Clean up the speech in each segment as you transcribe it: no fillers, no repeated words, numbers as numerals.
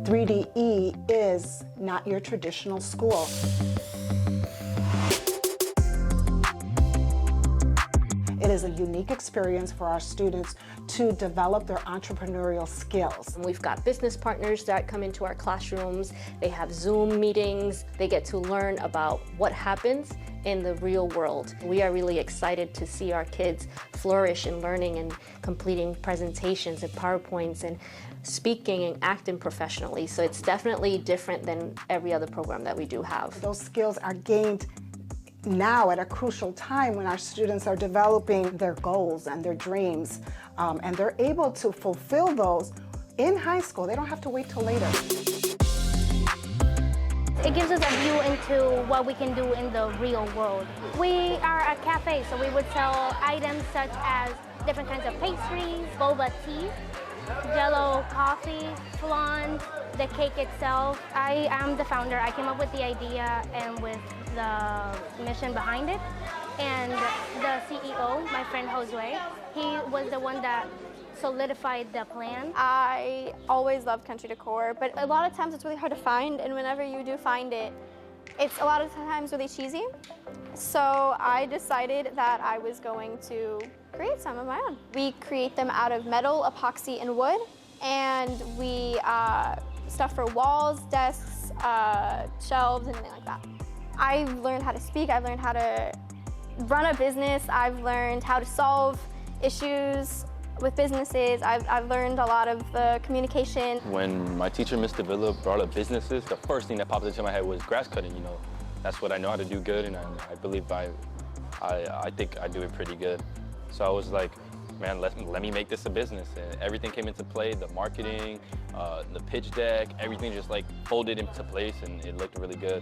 3DE is not your traditional school. It is a unique experience for our students to develop their entrepreneurial skills. We've got business partners that come into our classrooms. They have Zoom meetings. They get to learn about what happens in the real world. We are really excited to see our kids flourish in learning and completing presentations and PowerPoints and speaking and acting professionally. So it's definitely different than every other program that we do have. Those skills are gained now at a crucial time when our students are developing their goals and their dreams, and they're able to fulfill those in high school. They don't have to wait till later. It gives us a view into what we can do in the real world. We are a cafe, so we would sell items such as different kinds of pastries, boba tea, Jello coffee, flan, the cake itself. I am the founder. I came up with the idea and with the mission behind it. And the CEO, my friend Josue, he was the one that solidified the plan. I always loved country decor, but a lot of times it's really hard to find, and whenever you do find it, it's a lot of times really cheesy. So I decided that I was going to create some of my own. We create them out of metal, epoxy, and wood, and we stuff for walls, desks, shelves, anything like that. I've learned how to speak, I've learned how to run a business, I've learned how to solve issues with businesses. I've learned a lot of the communication. When my teacher, Mr. Villa, brought up businesses, the first thing that popped into my head was grass cutting. You know, that's what I know how to do good, and I believe I think I do it pretty good. So I was like, man, let me make this a business. And everything came into play, the marketing, the pitch deck, everything just like folded into place, and it looked really good.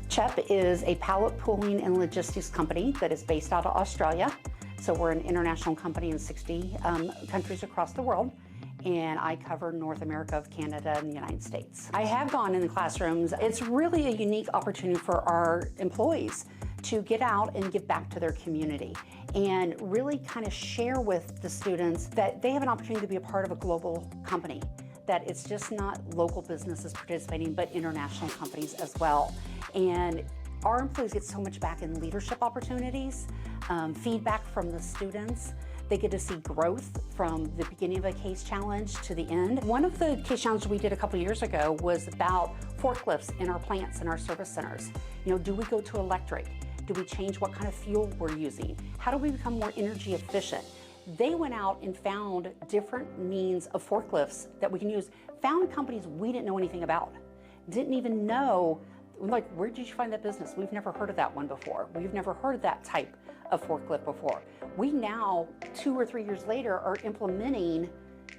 CHEP is a pallet pooling and logistics company that is based out of Australia. So we're an international company in 60 countries across the world, and I cover North America, Canada, and the United States. I have gone in the classrooms. It's really a unique opportunity for our employees to get out and give back to their community and really kind of share with the students that they have an opportunity to be a part of a global company, that it's just not local businesses participating, but international companies as well. And our employees get so much back in leadership opportunities, feedback from the students. They get to see growth from the beginning of a case challenge to the end. One of the case challenges we did a couple years ago was about forklifts in our plants and our service centers. You know, do we go to electric? Do we change what kind of fuel we're using? How do we become more energy efficient? They went out and found different means of forklifts that we can use, found companies we didn't know anything about, didn't even know. Like, where did you find that business? We've never heard of that one before. We've never heard of that type of forklift before. We now, 2 or 3 years later, are implementing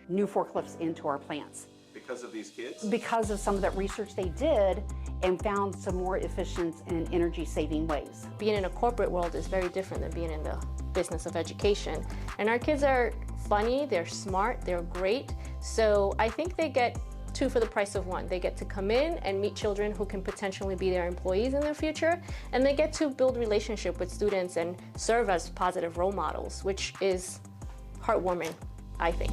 new forklifts into our plants. Because of these kids? Because of some of that research they did and found some more efficient and energy-saving ways. Being in a corporate world is very different than being in the business of education. And our kids are funny, they're smart, they're great. So I think they get 2 for the price of 1. They get to come in and meet children who can potentially be their employees in the future, and they get to build relationship with students and serve as positive role models, which is heartwarming, I think.